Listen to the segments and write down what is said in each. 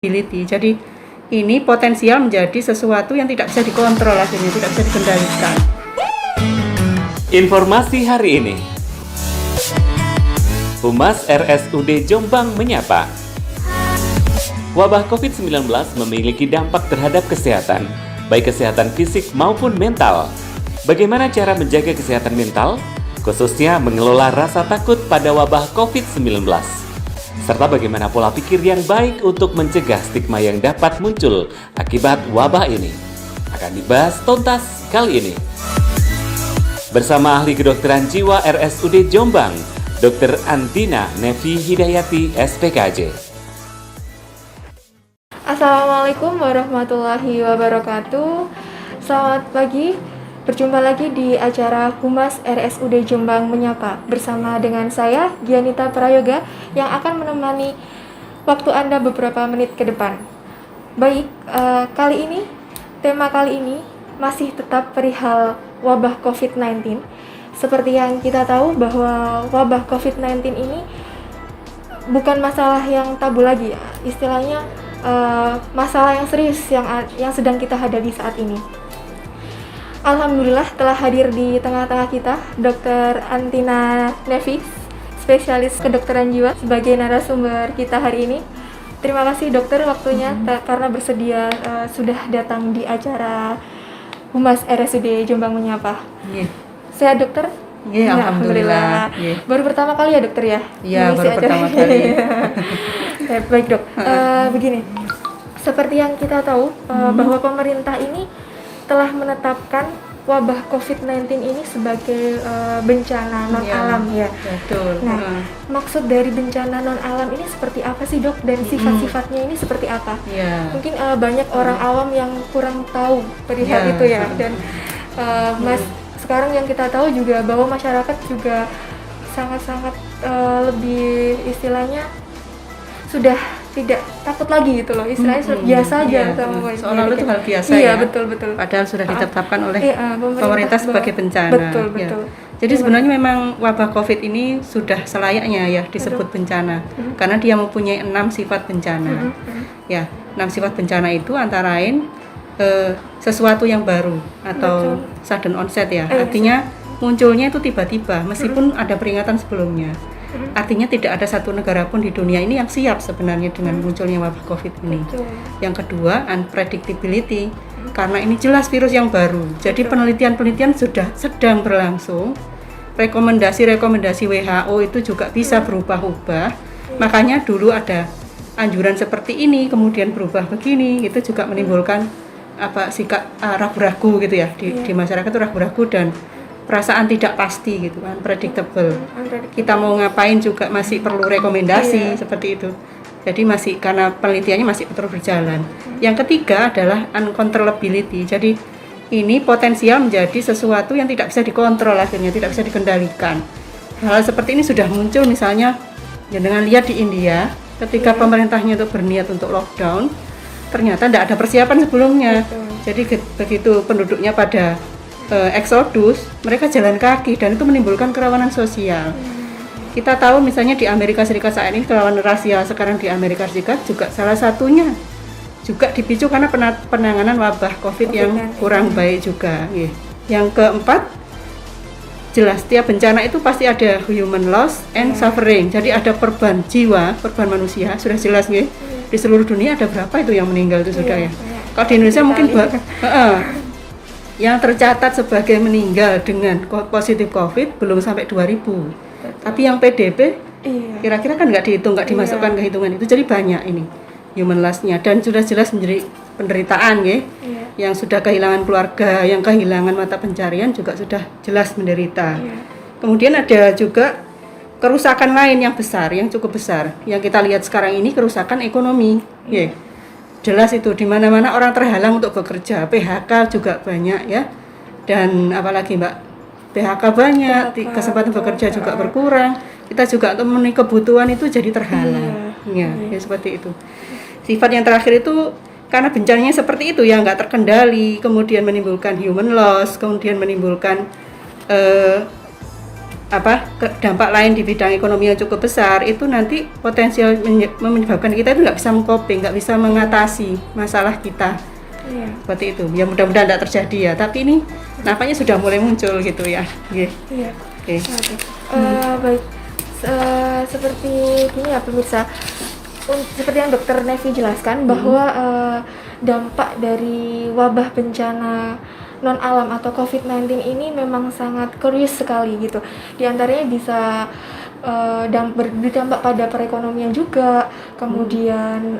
Jadi ini potensial menjadi sesuatu yang tidak bisa dikontrol, akhirnya tidak bisa dikendalikan. Informasi hari ini, Humas RSUD Jombang menyapa. Wabah COVID-19 memiliki dampak terhadap kesehatan, baik kesehatan fisik maupun mental. Bagaimana cara menjaga kesehatan mental, khususnya mengelola rasa takut pada wabah COVID-19? Serta bagaimana pola pikir yang baik untuk mencegah stigma yang dapat muncul akibat wabah ini, akan dibahas tuntas kali ini. Bersama ahli kedokteran jiwa RSUD Jombang, Dr. Antina Nevi Hidayati, SPKJ. Assalamualaikum warahmatullahi wabarakatuh. Selamat pagi. Berjumpa lagi di acara Humas RSUD Jombang Menyapa bersama dengan saya, Gianita Prayoga, yang akan menemani waktu Anda beberapa menit ke depan. Baik, tema kali ini masih tetap perihal wabah COVID-19. Seperti yang kita tahu bahwa wabah COVID-19 ini bukan masalah yang tabu lagi ya, istilahnya masalah yang serius yang sedang kita hadapi saat ini. Alhamdulillah telah hadir di tengah-tengah kita Dr. Antina Nevi, spesialis kedokteran jiwa, sebagai narasumber kita hari ini. Terima kasih dokter waktunya karena bersedia sudah datang di acara Humas RSUD Jombang Menyapa. Sehat dokter? Iya, alhamdulillah. Baru pertama kali ya dokter ya? Iya, baru pertama kali. Baik dok, begini, seperti yang kita tahu bahwa pemerintah ini telah menetapkan wabah COVID-19 ini sebagai bencana non-alam ya. Betul. Nah, maksud dari bencana non-alam ini seperti apa sih dok? Dan sifat-sifatnya ini seperti apa? Mungkin banyak orang awam yang kurang tahu perihal itu ya. Dan sekarang yang kita tahu juga bahwa masyarakat juga sangat-sangat lebih istilahnya sudah tidak takut lagi gitu loh, istilahnya sudah biasa aja sama seolah itu hal biasa ya. Betul. Padahal sudah ditetapkan oleh pemerintah sebagai bencana. Betul. Jadi sebenarnya memang wabah COVID ini sudah selayaknya ya disebut bencana, karena dia mempunyai 6 sifat bencana. 6 sifat bencana itu antara lain sesuatu yang baru atau sudden onset ya, artinya munculnya itu tiba-tiba meskipun ada peringatan sebelumnya. Artinya tidak ada satu negara pun di dunia ini yang siap sebenarnya dengan munculnya wabah COVID ini. Yang kedua, unpredictability, karena ini jelas virus yang baru. Jadi penelitian-penelitian sudah sedang berlangsung. Rekomendasi WHO itu juga bisa berubah-ubah. Makanya dulu ada anjuran seperti ini, kemudian berubah begini, itu juga menimbulkan sikap ragu-ragu gitu ya di masyarakat, itu ragu-ragu dan perasaan tidak pasti gitu kan, unpredictable. Kita mau ngapain juga masih perlu rekomendasi seperti itu. Jadi masih, karena penelitiannya masih terus berjalan. Yang ketiga adalah uncontrollability. Jadi ini potensial menjadi sesuatu yang tidak bisa dikontrol, akhirnya tidak bisa dikendalikan. Hal seperti ini sudah muncul misalnya ya dengan lihat di India ketika pemerintahnya itu berniat untuk lockdown, ternyata tidak ada persiapan sebelumnya. Jadi begitu penduduknya pada eksodus, mereka jalan kaki dan itu menimbulkan kerawanan sosial. Kita tahu misalnya di Amerika Serikat saat ini kerawanan rasial sekarang di Amerika Serikat juga salah satunya juga dipicu karena penanganan wabah COVID yang kurang baik juga. Yang keempat, jelas tiap bencana itu pasti ada human loss and suffering. Jadi ada korban jiwa, korban manusia, sudah jelas di seluruh dunia ada berapa itu yang meninggal itu sudah ya. Kalau di Indonesia mungkin yang tercatat sebagai meninggal dengan positif COVID belum sampai 2.000. Tapi yang PDP kira-kira kan nggak dihitung, nggak dimasukkan ke hitungan itu. Jadi banyak ini human loss-nya dan sudah jelas menjadi penderitaan ya. Yang sudah kehilangan keluarga, yang kehilangan mata pencarian juga sudah jelas menderita. Kemudian ada juga kerusakan lain yang besar, yang cukup besar. Yang kita lihat sekarang ini kerusakan ekonomi. Jelas itu di mana-mana orang terhalang untuk bekerja, PHK juga banyak ya. Dan apalagi Mbak, PHK banyak, kesempatan bekerja juga berkurang. Kita juga untuk memenuhi kebutuhan itu jadi terhalang. Ya seperti itu. Sifat yang terakhir itu karena bencananya seperti itu ya, nggak terkendali, kemudian menimbulkan human loss, kemudian menimbulkan dampak lain di bidang ekonomi yang cukup besar, itu nanti potensial menyebabkan kita itu nggak bisa mengcoping, nggak bisa mengatasi masalah kita. Iya. Seperti itu. Ya mudah-mudahan tidak terjadi ya. Tapi ini nampaknya sudah mulai muncul gitu ya. Iya. Oke. Baik. Seperti ini ya pemirsa. Seperti yang Dokter Nevi jelaskan bahwa dampak dari wabah bencana non alam atau COVID-19 ini memang sangat serius sekali gitu. Di antaranya bisa berdampak pada perekonomian juga, kemudian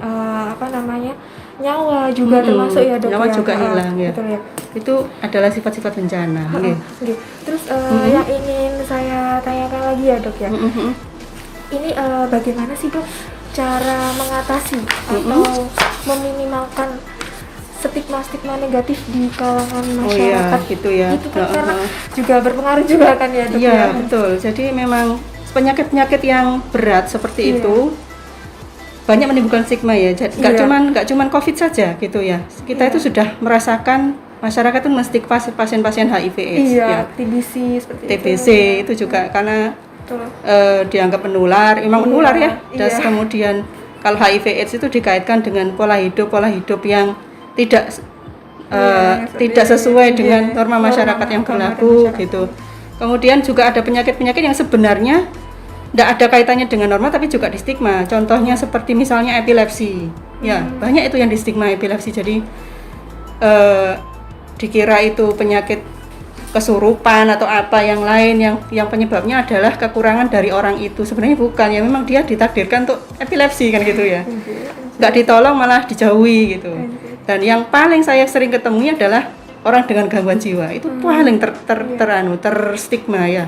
nyawa juga termasuk ya Dok. Nyawa ya. juga hilang ya. Betul ya. Itu adalah sifat-sifat bencana. Terus yang ingin saya tanyakan lagi ya Dok ya. Ini bagaimana sih Dok cara mengatasi atau meminimalkan stigma-stigma negatif di kalangan masyarakat gitu ya. Itu kan karena juga berpengaruh juga kan ya Dok. Iya, betul. Jadi memang penyakit-penyakit yang berat seperti itu banyak menimbulkan stigma ya. Jadi nggak cuman COVID saja gitu ya. Kita itu sudah merasakan masyarakat itu menstigma pasien-pasien HIV/AIDS ya. TBC seperti TBC itu juga karena dianggap menular, memang menular ya. Dan kemudian kalau HIV/AIDS itu dikaitkan dengan pola hidup yang tidak sesuai dengan norma masyarakat yang berlaku gitu. Kemudian juga ada penyakit-penyakit yang sebenarnya tidak ada kaitannya dengan norma tapi juga distigma. Contohnya seperti misalnya epilepsi. Ya, banyak itu yang distigma epilepsi. Jadi dikira itu penyakit kesurupan atau apa yang lain yang penyebabnya adalah kekurangan dari orang itu. Sebenarnya bukan, ya memang dia ditakdirkan untuk epilepsi kan gitu ya. Nggak ditolong malah dijauhi gitu. Dan yang paling saya sering ketemu adalah orang dengan gangguan jiwa. Itu paling terstigma ya.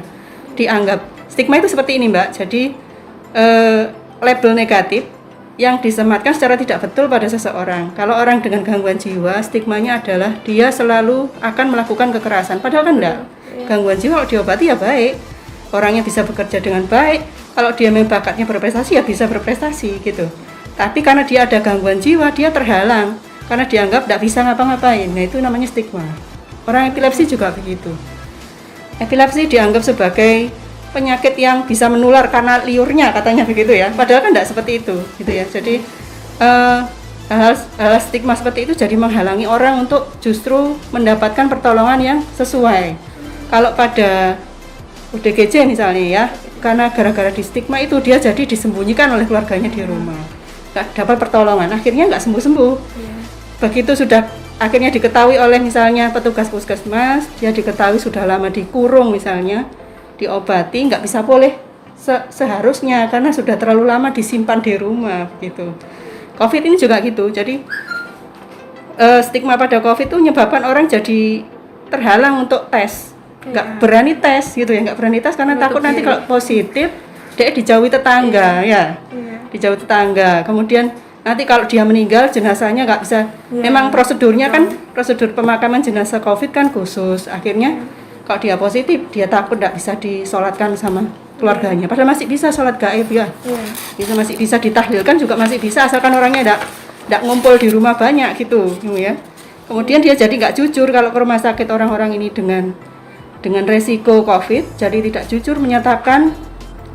Dianggap stigma itu seperti ini Mbak. Jadi label negatif yang disematkan secara tidak betul pada seseorang. Kalau orang dengan gangguan jiwa, stigmanya adalah dia selalu akan melakukan kekerasan. Padahal kan enggak. Gangguan jiwa kalau diobati ya baik. Orangnya bisa bekerja dengan baik. Kalau dia memang bakatnya berprestasi ya bisa berprestasi gitu. Tapi karena dia ada gangguan jiwa, dia terhalang. Karena dianggap tidak bisa ngapa-ngapain. Nah itu namanya stigma. Orang epilepsi juga begitu. Epilepsi dianggap sebagai penyakit yang bisa menular karena liurnya katanya begitu ya. Padahal kan tidak seperti itu gitu ya. Jadi hal stigma seperti itu jadi menghalangi orang untuk justru mendapatkan pertolongan yang sesuai. Kalau pada UDGJ misalnya ya, karena gara-gara di stigma itu dia jadi disembunyikan oleh keluarganya di rumah. Nggak dapat pertolongan, akhirnya nggak sembuh-sembuh. Begitu sudah akhirnya diketahui oleh misalnya petugas puskesmas, dia diketahui sudah lama dikurung misalnya, diobati, nggak bisa boleh seharusnya karena sudah terlalu lama disimpan di rumah gitu. COVID ini juga gitu, jadi stigma pada COVID itu menyebabkan orang jadi terhalang untuk tes, nggak berani tes gitu ya, nggak berani tes karena takut nanti kalau positif dia dijauhi tetangga dijauhi tetangga. Kemudian nanti kalau dia meninggal jenazahnya nggak bisa. Memang prosedurnya kan prosedur pemakaman jenazah COVID kan khusus. Akhirnya kalau dia positif dia takut nggak bisa disolatkan sama keluarganya. Padahal masih bisa sholat gaib ya. Masih bisa ditahlilkan juga masih bisa asalkan orangnya nggak ngumpul di rumah banyak gitu ya. Kemudian dia jadi nggak jujur kalau ke rumah sakit orang-orang ini dengan resiko COVID. Jadi tidak jujur menyatakan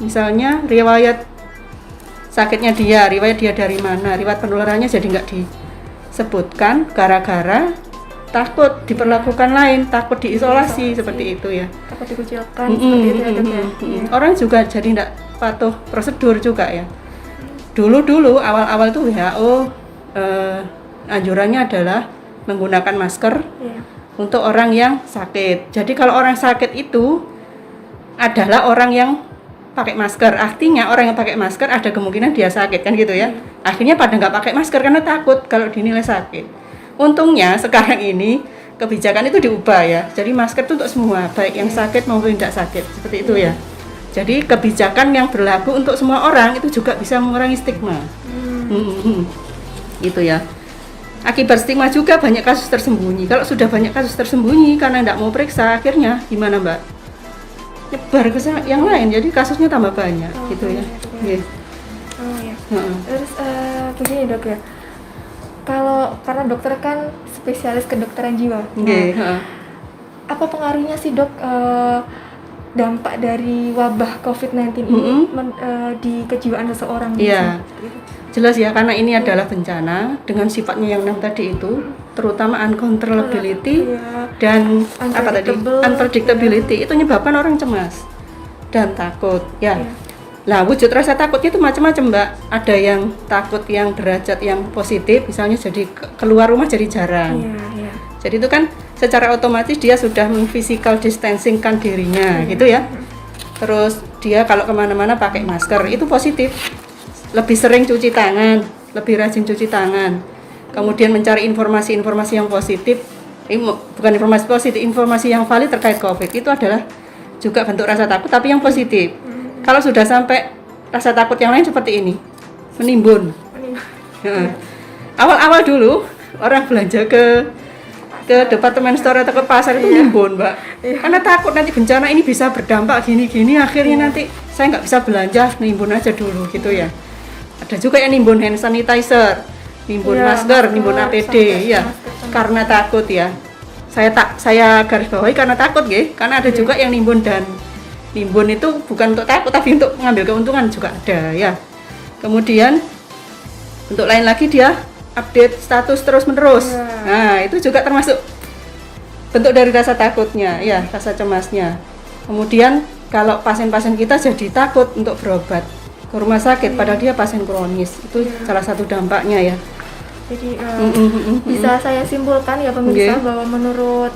misalnya riwayat sakitnya dia, riwayat dia dari mana, riwayat penularannya jadi nggak disebutkan gara-gara takut diperlakukan lain, takut diisolasi seperti itu ya. Takut dikucilkan seperti itu ya Dok ya. Orang juga jadi nggak patuh prosedur juga ya. Dulu awal-awal tuh WHO anjurannya adalah menggunakan masker untuk orang yang sakit. Jadi kalau orang sakit itu adalah orang yang pakai masker, artinya orang yang pakai masker ada kemungkinan dia sakit kan gitu ya. Akhirnya pada nggak pakai masker karena takut kalau dinilai sakit. Untungnya sekarang ini kebijakan itu diubah ya. Jadi masker itu untuk semua, baik yang sakit maupun tidak sakit, seperti itu ya. Jadi kebijakan yang berlaku untuk semua orang itu juga bisa mengurangi stigma. Gitu ya. Akibat stigma juga banyak kasus tersembunyi. Kalau sudah banyak kasus tersembunyi karena tidak mau periksa, akhirnya gimana Mbak? Nyebar ke yang lain, jadi kasusnya tambah banyak gitu ya. Terus begini Dok ya. Karena dokter kan spesialis kedokteran jiwa. Apa pengaruhnya sih Dok dampak dari wabah COVID-19 ini di kejiwaan seseorang. Iya, jelas ya, karena ini adalah bencana dengan sifatnya yang 6 tadi itu, terutama uncontrollability dan apa tadi, unpredictability, itu menyebabkan orang cemas dan takut. Ya, nah wujud rasa takutnya itu macam-macam Mbak. Ada yang takut yang derajat yang positif, misalnya jadi keluar rumah jadi jarang. Jadi itu kan secara otomatis dia sudah physical distancing-kan dirinya gitu ya. Terus dia kalau kemana-mana pakai masker, itu positif. Lebih sering cuci tangan, lebih rajin cuci tangan. Kemudian mencari informasi-informasi yang positif, bukan informasi positif, informasi yang valid terkait COVID. Itu adalah juga bentuk rasa takut tapi yang positif. Kalau sudah sampai rasa takut yang lain seperti ini, menimbun. Awal-awal dulu orang belanja ke departemen store atau ke pasar itu nimbun Mbak, karena takut nanti bencana ini bisa berdampak gini-gini, akhirnya nanti saya nggak bisa belanja, nimbun aja dulu gitu ya. Ada juga yang nimbun hand sanitizer, nimbun masker, nimbun APD ya, karena takut ya. Saya garis bawahi karena takut ya, karena ada juga yang nimbun, dan nimbun itu bukan untuk takut tapi untuk mengambil keuntungan juga ada ya. Kemudian untuk lain lagi dia update status terus-menerus. Nah, itu juga termasuk bentuk dari rasa takutnya, ya, rasa cemasnya. Kemudian kalau pasien-pasien kita jadi takut untuk berobat ke rumah sakit, padahal dia pasien kronis, itu salah satu dampaknya ya. Jadi bisa saya simpulkan ya pemirsa bahwa menurut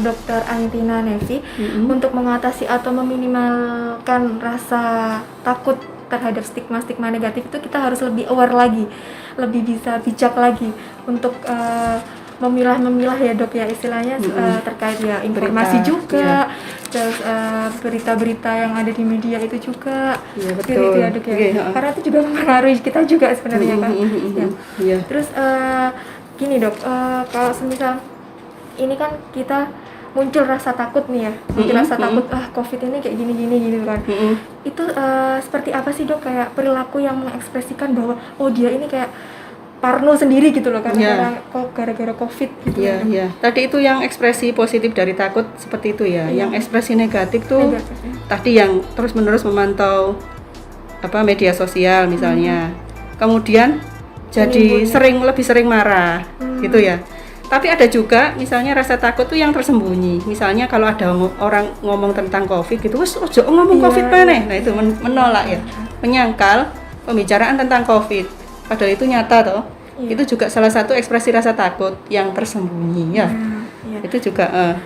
Dr. Antina Nevi, untuk mengatasi atau meminimalkan rasa takut terhadap stigma-stigma negatif itu kita harus lebih aware lagi, lebih bisa bijak lagi untuk memilah-memilah ya Dok ya istilahnya, terkait ya informasi berita, juga terus berita-berita yang ada di media itu juga gitu ya Dok ya, karena itu juga mempengaruhi kita juga sebenarnya kan. Terus gini Dok, kalau semisal ini kan kita muncul rasa takut nih ya, rasa takut COVID ini kayak gini-gini gitu kan. Itu seperti apa sih Dok, kayak perilaku yang mengekspresikan bahwa oh dia ini kayak parno sendiri gitu loh karena gara-gara COVID gitu. Tadi itu yang ekspresi positif dari takut seperti itu ya. Yang ekspresi negatif tuh tadi yang terus-menerus memantau media sosial misalnya. Kemudian jadi lebih sering marah gitu ya. Tapi ada juga misalnya rasa takut tuh yang tersembunyi. Misalnya kalau ada orang ngomong tentang COVID gitu, wes ojo ngomong COVID maneh. Nah itu menolak ya, menyangkal pembicaraan tentang COVID. Padahal itu nyata toh. Itu juga salah satu ekspresi rasa takut yang tersembunyi ya. Itu juga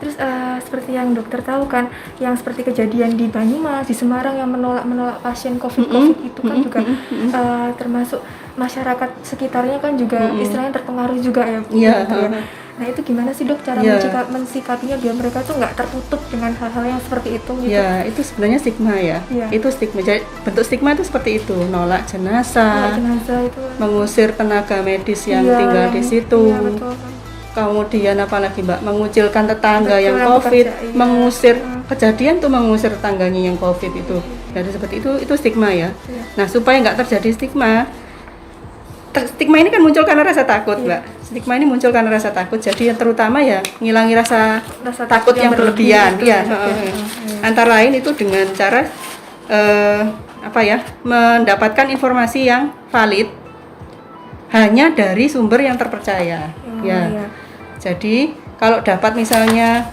Terus seperti yang dokter tahu kan, yang seperti kejadian di Banyumas, di Semarang yang menolak pasien COVID itu kan juga termasuk masyarakat sekitarnya kan juga istilahnya terpengaruh juga ya. Nah itu gimana sih Dok cara mensikapinya biar mereka tuh nggak tertutup dengan hal-hal yang seperti itu gitu? Ya itu sebenarnya stigma ya. Itu stigma. Jadi bentuk stigma itu seperti itu, nolak jenazah itu. Mengusir tenaga medis yang tinggal di situ. Betul. Kemudian apalagi Mbak, mengucilkan tetangga yang COVID, mengusir kejadian tuh mengusir tetangganya yang COVID itu. Jadi seperti itu stigma ya. Nah supaya nggak terjadi stigma ini kan muncul karena rasa takut Mbak. Stigma ini muncul karena rasa takut. Jadi yang terutama ya ngilangi rasa takut yang berlebihan. Antara lain itu dengan cara mendapatkan informasi yang valid hanya dari sumber yang terpercaya. Jadi kalau dapat misalnya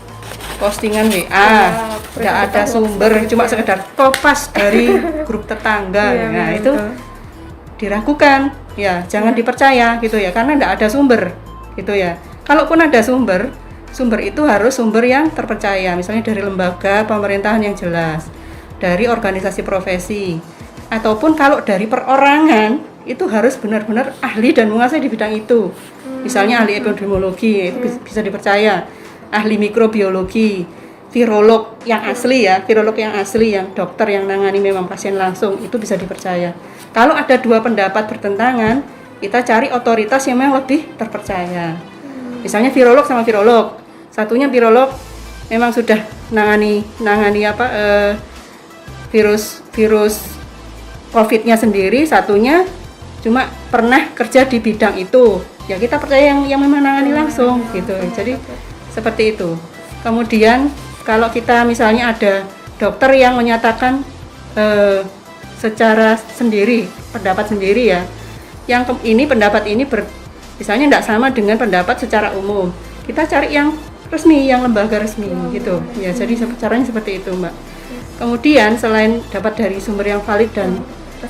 postingan WA, tidak ada sumber, cuma sekedar kopas dari grup tetangga, nah itu diragukan, ya jangan dipercaya gitu ya, karena tidak ada sumber, gitu ya. Kalaupun ada sumber itu harus sumber yang terpercaya, misalnya dari lembaga pemerintahan yang jelas, dari organisasi profesi, ataupun kalau dari perorangan itu harus benar-benar ahli dan menguasai di bidang itu. Misalnya ahli epidemiologi itu bisa dipercaya, ahli mikrobiologi, virolog yang asli yang dokter yang nangani memang pasien langsung, itu bisa dipercaya. Kalau ada dua pendapat bertentangan, kita cari otoritas yang memang lebih terpercaya. Misalnya virolog sama virolog, satunya virolog memang sudah nangani virus COVID-nya sendiri, satunya cuma pernah kerja di bidang itu, ya kita percaya yang memang nangani langsung gitu. Jadi seperti itu. Kemudian kalau kita misalnya ada dokter yang menyatakan secara sendiri, pendapat sendiri ya, yang ini pendapat ini misalnya tidak sama dengan pendapat secara umum, kita cari yang resmi, yang lembaga resmi gitu ya. Jadi caranya seperti itu, Mbak. Kemudian selain dapat dari sumber yang valid dan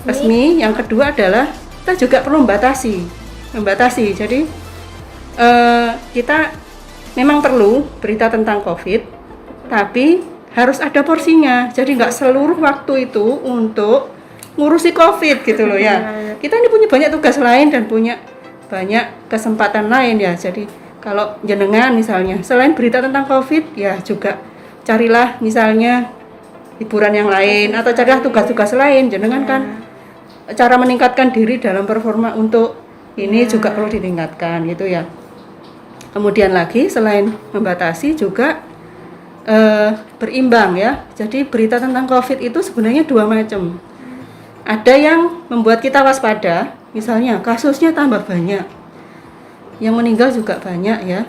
resmi, yang kedua adalah kita juga perlu membatasi. Jadi kita memang perlu berita tentang COVID, tapi harus ada porsinya. Jadi nggak seluruh waktu itu untuk ngurusi COVID gitu loh ya. Kita ini punya banyak tugas lain dan punya banyak kesempatan lain ya. Jadi kalau jenengan misalnya selain berita tentang COVID ya juga carilah misalnya hiburan yang lain atau carilah tugas-tugas lain. Jenengan kan cara meningkatkan diri dalam performa untuk ini juga perlu ditingkatkan gitu ya. Kemudian lagi selain membatasi juga berimbang ya. Jadi berita tentang COVID itu sebenarnya dua macam. Ada yang membuat kita waspada, misalnya kasusnya tambah banyak, yang meninggal juga banyak ya.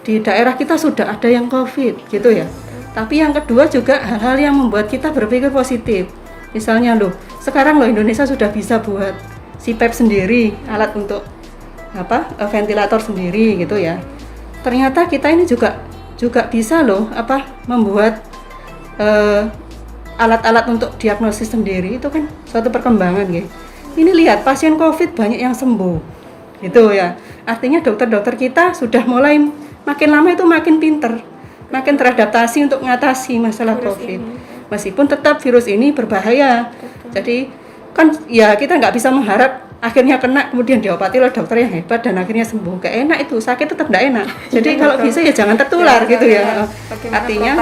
Di daerah kita sudah ada yang COVID gitu ya. Tapi yang kedua juga hal-hal yang membuat kita berpikir positif. Misalnya sekarang Indonesia sudah bisa buat CPAP sendiri, alat untuk ventilator sendiri gitu ya. Ternyata kita ini juga bisa membuat alat-alat untuk diagnosis sendiri. Itu kan suatu perkembangan gitu. Ini lihat pasien COVID banyak yang sembuh gitu ya. Artinya dokter-dokter kita sudah mulai makin lama itu makin pinter, makin teradaptasi untuk mengatasi masalah COVID. Meskipun tetap virus ini berbahaya. Jadi kan ya kita nggak bisa mengharap akhirnya kena kemudian diobati oleh dokter yang hebat dan akhirnya sembuh. Gak enak itu, sakit tetap gak enak. Jadi kalau bisa ya jangan tertular gitu ya. Artinya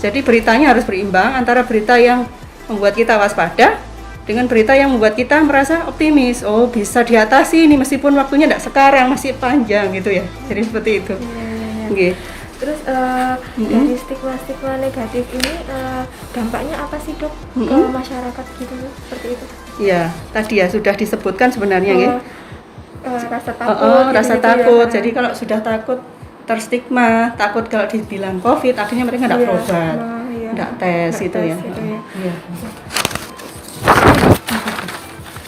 jadi beritanya harus berimbang antara berita yang membuat kita waspada dengan berita yang membuat kita merasa optimis. Oh, bisa diatasi ini meskipun waktunya tidak sekarang, masih panjang gitu ya. Jadi seperti itu. Okay. Terus dari stigma-stigma negatif ini dampaknya apa sih, Dok, ke masyarakat gitu seperti itu? Ya, tadi ya sudah disebutkan sebenarnya ya. Rasa takut. Rasa takut. Ya. Jadi kalau sudah takut terstigma, takut kalau dibilang COVID, akhirnya mereka tidak berobat, tidak tes gitu ya. Iya.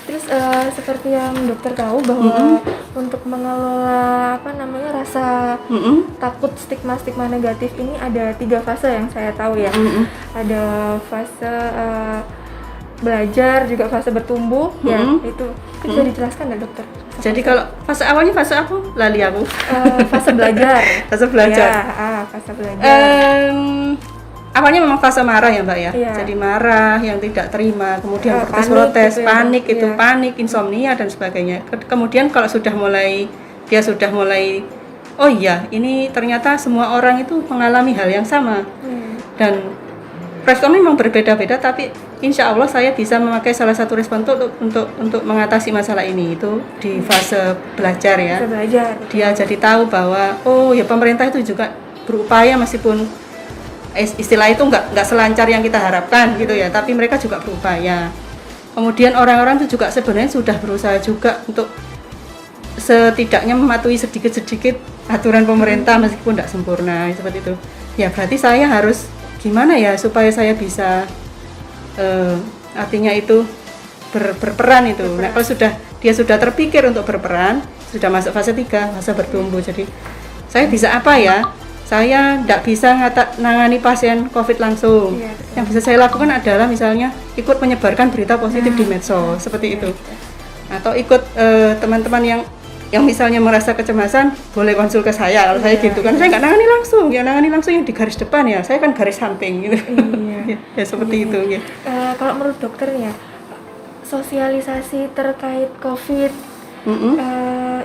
Terus seperti yang dokter tahu bahwa untuk mengelola rasa takut stigma negatif ini ada 3 fase yang saya tahu ya. Ada fase belajar, juga fase bertumbuh ya. Itu bisa dijelaskan nggak, dokter? Jadi kalau fase awalnya fase apa? Lali aku. Fase belajar. Fase belajar. Ya, fase belajar. Awalnya memang fase marah ya, Mbak ya. Iya. Jadi marah, yang tidak terima, kemudian protes, panik gitu ya. panik, insomnia dan sebagainya. Kemudian kalau dia sudah mulai oh iya, ini ternyata semua orang itu mengalami hal yang sama. Dan respon memang berbeda-beda, tapi insya Allah saya bisa memakai salah satu respon untuk mengatasi masalah ini. Itu di fase belajar ya. Fase belajar. Dia jadi tahu bahwa oh ya pemerintah itu juga berupaya meskipun istilah itu nggak selancar yang kita harapkan gitu ya, tapi mereka juga berupaya. Kemudian orang-orang itu juga sebenarnya sudah berusaha juga untuk setidaknya mematuhi sedikit-sedikit aturan pemerintah meskipun tidak sempurna seperti itu. Ya berarti saya harus gimana ya supaya saya bisa artinya itu berperan itu. Nah kalau dia sudah terpikir untuk berperan, sudah masuk fase 3, fase bertumbuh. Jadi saya bisa apa ya? Saya tidak bisa nangani pasien COVID langsung. Yang bisa saya lakukan adalah misalnya ikut menyebarkan berita positif di medsos seperti itu. Atau ikut teman-teman yang misalnya merasa kecemasan boleh konsul ke saya. Kalau saya gitu kan saya nggak nangani langsung. Yang nangani langsung yang di garis depan ya. Saya kan garis samping gitu. Ya seperti itu. Ya. Kalau menurut dokter ya, sosialisasi terkait COVID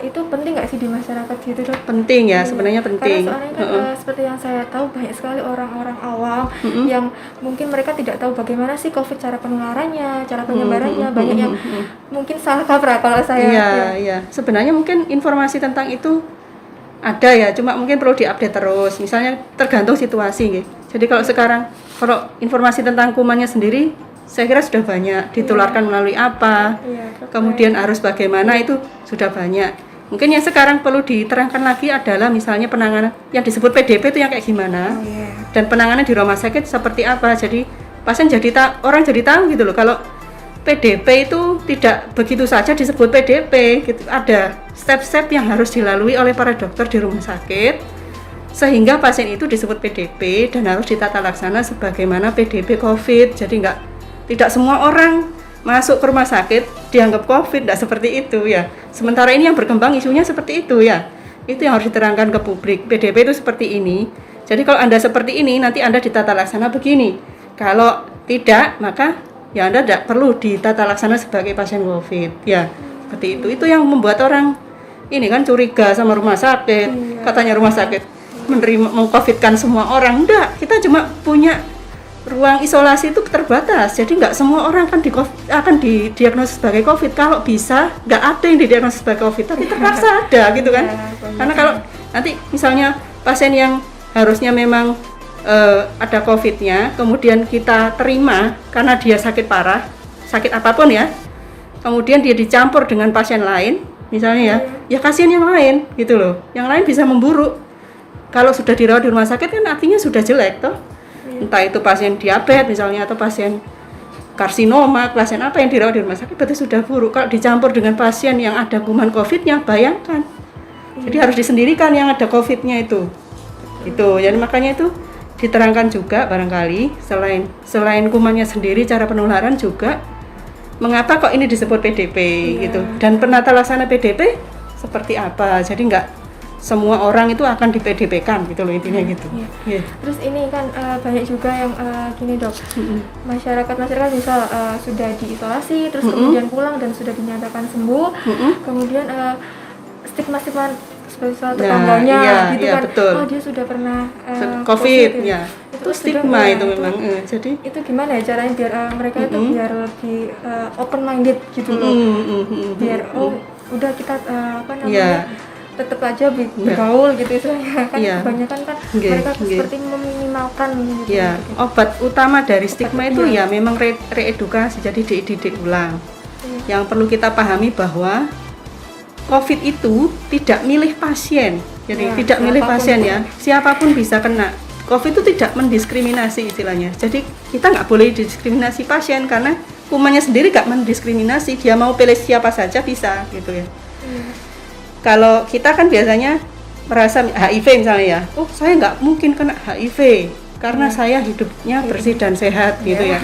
itu penting nggak sih di masyarakat gitu, Dok? Penting ya, sebenarnya penting. Karena soalnya kan seperti yang saya tahu banyak sekali orang-orang awam yang mungkin mereka tidak tahu bagaimana sih COVID, cara penularannya, cara penyebarannya. Banyak yang mungkin salah kaprah kalau saya. Iya. Sebenarnya mungkin informasi tentang itu ada ya, cuma mungkin perlu diupdate terus. Misalnya tergantung situasi gitu. Jadi kalau informasi tentang kumannya sendiri saya kira sudah banyak ditularkan melalui apa, kemudian harus bagaimana itu sudah banyak. Mungkin yang sekarang perlu diterangkan lagi adalah misalnya penanganan yang disebut PDP itu yang kayak gimana, dan penanganan di rumah sakit seperti apa. Jadi pasien orang jadi tahu gitu loh, kalau PDP itu tidak begitu saja disebut PDP gitu. Ada step-step yang harus dilalui oleh para dokter di rumah sakit sehingga pasien itu disebut PDP dan harus ditata laksana sebagaimana PDP COVID. Jadi tidak semua orang masuk ke rumah sakit dianggap COVID, tidak seperti itu ya. Sementara ini yang berkembang isunya seperti itu ya. Itu yang harus diterangkan ke publik. PDP itu seperti ini. Jadi kalau Anda seperti ini, nanti Anda ditata laksana begini. Kalau tidak, maka ya Anda tidak perlu ditata laksana sebagai pasien COVID. Ya, seperti itu. Itu yang membuat orang ini kan curiga sama rumah sakit. Katanya rumah sakit mengcovidkan semua orang. Enggak, kita cuma punya ruang isolasi itu terbatas, jadi nggak semua orang akan didiagnosis sebagai COVID. Kalau bisa, nggak ada yang didiagnosis sebagai COVID, tapi terpaksa ada gitu kan. Karena kalau nanti misalnya pasien yang harusnya memang ada COVID-nya, kemudian kita terima karena dia sakit parah, sakit apapun ya, kemudian dia dicampur dengan pasien lain, misalnya ya kasihan yang lain gitu loh. Yang lain bisa memburuk. Kalau sudah dirawat di rumah sakit kan artinya sudah jelek toh. Entah itu pasien diabetes misalnya atau pasien karsinoma, pasien apa yang dirawat di rumah sakit berarti sudah buruk. Kalau dicampur dengan pasien yang ada kuman COVID-nya, bayangkan. Jadi harus disendirikan yang ada COVID-nya itu. Itu. Jadi makanya itu diterangkan juga barangkali selain kumannya sendiri, cara penularan juga mengapa kok ini disebut PDP gitu. Dan penata laksana PDP seperti apa. Jadi enggak semua orang itu akan di PDP-kan gitu loh, intinya gitu. Terus ini kan banyak juga yang gini dok, masyarakat misal sudah diisolasi, terus kemudian pulang dan sudah dinyatakan sembuh, kemudian stigma seperti soal tetangganya gitu kan, betul. Oh dia sudah pernah COVID ya. Itu stigma itu memang. Jadi itu gimana ya caranya biar mereka itu biar lebih open minded gitu loh, biar udah kita tetap aja bergaul gitu istilahnya kan. Kebanyakan kan mereka seperti meminimalkan gitu. Obat utama dari stigma itu ya memang reedukasi, jadi dididik ulang. Yang perlu kita pahami bahwa COVID itu tidak milih pasien. Jadi tidak milih pasien ya. Siapapun bisa kena. COVID itu tidak mendiskriminasi istilahnya. Jadi kita nggak boleh diskriminasi pasien karena kumannya sendiri nggak mendiskriminasi. Dia mau pilih siapa saja bisa gitu ya. Kalau kita kan biasanya merasa HIV misalnya ya, saya nggak mungkin kena HIV karena saya hidupnya bersih dan sehat gitu ya,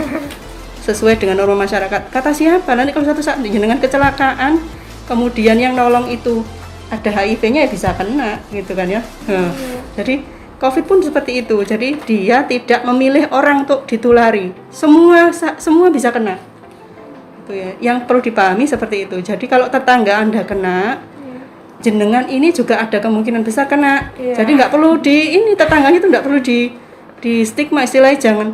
sesuai dengan norma masyarakat. Kata siapa? Nanti kalau suatu saat dengan kecelakaan, kemudian yang nolong itu ada HIV-nya ya bisa kena gitu kan ya. Jadi COVID pun seperti itu. Jadi dia tidak memilih orang untuk ditulari. Semua bisa kena. Itu ya. Yang perlu dipahami seperti itu. Jadi kalau tetangga Anda kena, jenengan ini juga ada kemungkinan besar kena. Jadi nggak perlu tetangganya itu nggak perlu di stigma, istilahnya jangan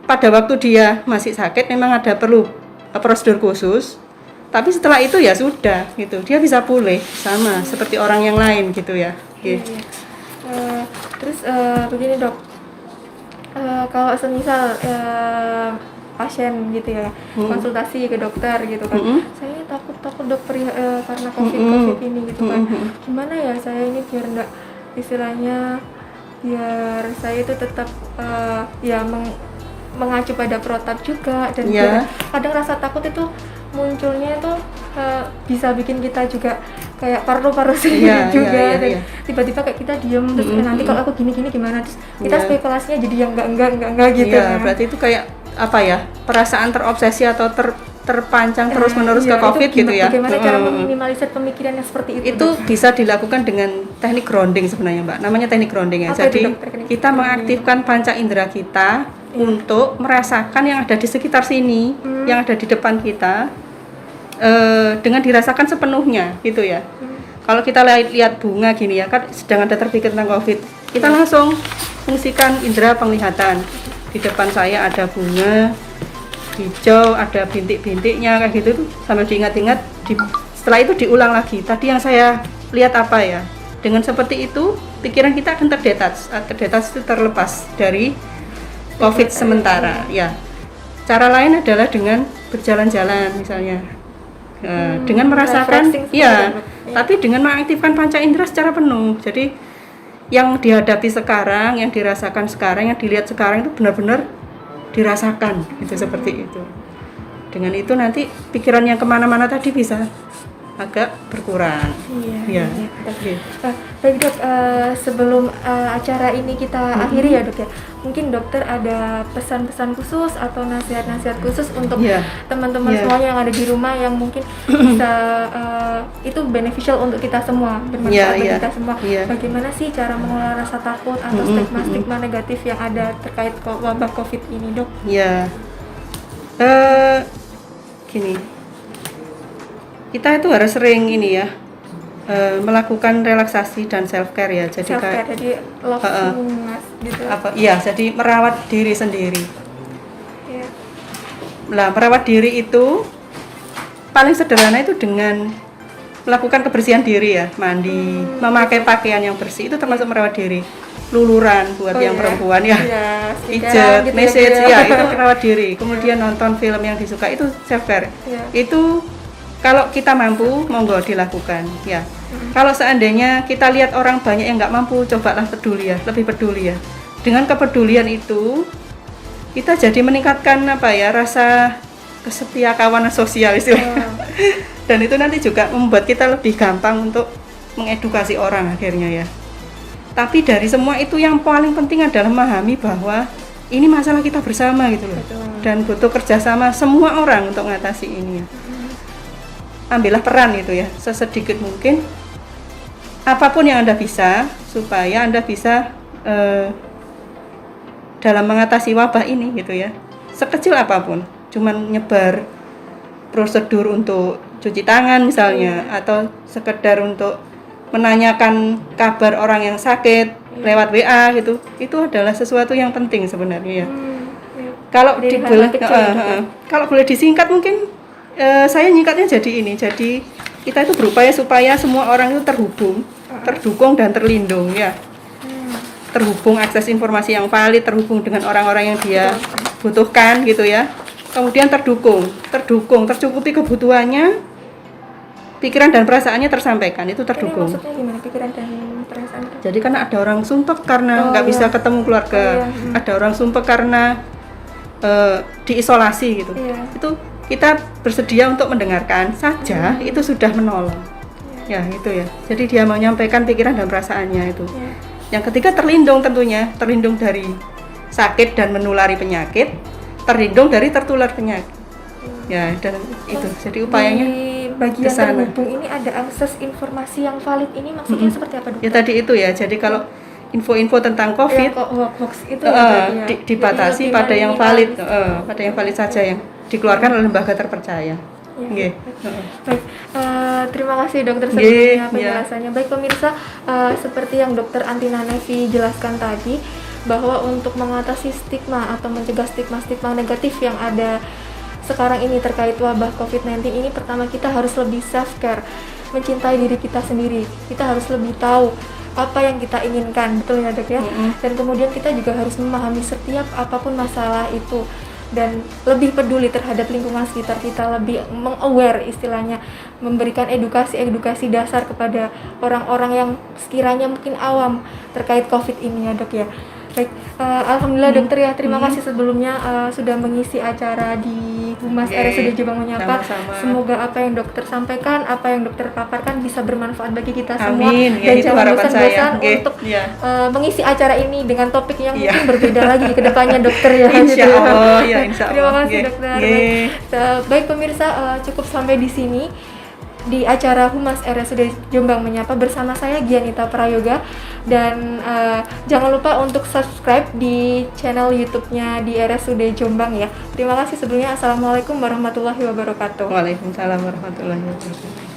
pada waktu dia masih sakit memang ada perlu prosedur khusus, tapi setelah itu ya sudah gitu, dia bisa pulih sama seperti orang yang lain gitu ya. Terus begini dok, kalau semisal pasien gitu ya konsultasi ke dokter gitu kan, saya takut dok karena COVID ini gitu kan, gimana ya saya ini biar enggak istilahnya biar saya itu tetap mengacu pada protap juga dan kadang rasa takut itu munculnya itu bisa bikin kita juga kayak paru-paru juga dan tiba-tiba kayak kita diem terus nanti kalau aku gini gimana, terus kita spekulasinya jadi yang enggak gitu. Berarti itu kayak apa ya, perasaan terobsesi atau terpancang terus-menerus ke COVID gitu ya. Bagaimana cara meminimalisir pemikiran yang seperti itu? Itu bisa dilakukan dengan teknik grounding sebenarnya Mbak, namanya teknik grounding ya. Jadi kita mengaktifkan panca indera kita untuk merasakan yang ada di sekitar sini, yang ada di depan kita, dengan dirasakan sepenuhnya gitu ya. Kalau kita lihat bunga gini ya kan, sedang ada terpikir tentang COVID, kita langsung fungsikan indera penglihatan. Di depan saya ada bunga hijau, ada bintik-bintiknya kayak gitu, sambil diingat-ingat. Setelah itu diulang lagi, tadi yang saya lihat apa ya. Dengan seperti itu pikiran kita akan terdetas itu terlepas dari COVID sementara ya. Cara lain adalah dengan berjalan-jalan misalnya, dengan merasakan tapi dengan mengaktifkan panca indera secara penuh. Jadi yang dihadapi sekarang, yang dirasakan sekarang, yang dilihat sekarang itu benar-benar dirasakan, itu seperti itu. Dengan itu nanti pikiran yang kemana-mana tadi bisa agak berkurang. Iya. Baik dok, sebelum acara ini kita akhiri ya dok ya, mungkin dokter ada pesan-pesan khusus atau nasihat-nasihat khusus untuk teman-teman semuanya yang ada di rumah yang mungkin bisa itu beneficial untuk kita semua, bermanfaat bagi kita semua. Bagaimana sih cara mengelola rasa takut atau stigma-stigma negatif yang ada terkait wabah COVID ini dok? Gini, kita itu harus sering ini ya, melakukan relaksasi dan self care ya. Jadi self-care, jadi love gitu. Jadi merawat diri sendiri. Nah, merawat diri itu paling sederhana itu dengan melakukan kebersihan diri ya, mandi, memakai pakaian yang bersih, itu termasuk merawat diri. Luluran buat yang perempuan ya, pijat, gitu message ya, itu merawat diri. Kemudian nonton film yang disuka, itu self care. Itu kalau kita mampu, monggo dilakukan ya. Kalau seandainya kita lihat orang banyak yang nggak mampu, cobalah peduli ya, lebih peduli ya. Dengan kepedulian itu, kita jadi meningkatkan rasa kesetia kawanan sosial istilahnya. Dan itu nanti juga membuat kita lebih gampang untuk mengedukasi orang akhirnya ya. Tapi dari semua itu yang paling penting adalah memahami bahwa ini masalah kita bersama gitu loh. Dan butuh kerjasama semua orang untuk mengatasi ini ya. Ambillah peran itu ya, sesedikit mungkin apapun yang Anda bisa, supaya Anda bisa dalam mengatasi wabah ini gitu ya. Sekecil apapun, cuman nyebar prosedur untuk cuci tangan misalnya, atau sekedar untuk menanyakan kabar orang yang sakit lewat WA gitu, itu adalah sesuatu yang penting sebenarnya ya. Kalau kalau boleh disingkat mungkin saya nyingkatnya jadi ini, jadi kita itu berupaya supaya semua orang itu terdukung dan terlindung ya. Terhubung akses informasi yang valid, terhubung dengan orang-orang yang dia butuhkan gitu ya. Kemudian tercukupi kebutuhannya, pikiran dan perasaannya tersampaikan, itu terdukung. Ini maksudnya gimana pikiran dan perasaan? Jadi kan ada orang sumpek karena nggak bisa ketemu keluarga, ada orang sumpek karena diisolasi gitu. Itu kita bersedia untuk mendengarkan saja, itu sudah menolong. Ya itu ya. Jadi dia menyampaikan pikiran dan perasaannya itu. Yang ketiga terlindung tentunya, terlindung dari sakit dan menulari penyakit, terlindung dari tertular penyakit. Ya, dan itu. Jadi upayanya bagian terhubung ini ada akses informasi yang valid, ini maksudnya seperti apa dok? Ya tadi itu ya, jadi kalau info-info tentang COVID itu dibatasi pada yang valid, pada yang valid saja yang dikeluarkan oleh lembaga terpercaya. Baik, terima kasih dokter sebelumnya penjelasannya. Baik pemirsa, seperti yang dokter Antina Nevi jelaskan tadi, bahwa untuk mengatasi stigma atau mencegah stigma-stigma negatif yang ada sekarang ini terkait wabah COVID-19 ini, pertama kita harus lebih self-care, mencintai diri kita sendiri. Kita harus lebih tahu apa yang kita inginkan, betul ya dok ya? Dan kemudian kita juga harus memahami setiap apapun masalah itu, dan lebih peduli terhadap lingkungan sekitar kita, lebih meng-aware istilahnya, memberikan edukasi dasar kepada orang-orang yang sekiranya mungkin awam terkait COVID ini ya dok ya. Baik, alhamdulillah dokter ya, terima kasih sebelumnya sudah mengisi acara di Humas RSUD Jombang Menyapa. Semoga apa yang dokter sampaikan, apa yang dokter paparkan bisa bermanfaat bagi kita semua. Dan jangan bosan-bosan untuk mengisi acara ini dengan topik yang mungkin berbeda lagi ke depannya dokter ya. Insya Allah, ya insya Allah. Terima kasih dokter. Baik pemirsa, cukup sampai di sini di acara Humas RSUD Jombang Menyapa bersama saya Gianita Prayoga, dan jangan lupa untuk subscribe di channel YouTube-nya di RSUD Jombang ya. Terima kasih sebelumnya. Assalamualaikum warahmatullahi wabarakatuh. Waalaikumsalam warahmatullahi wabarakatuh.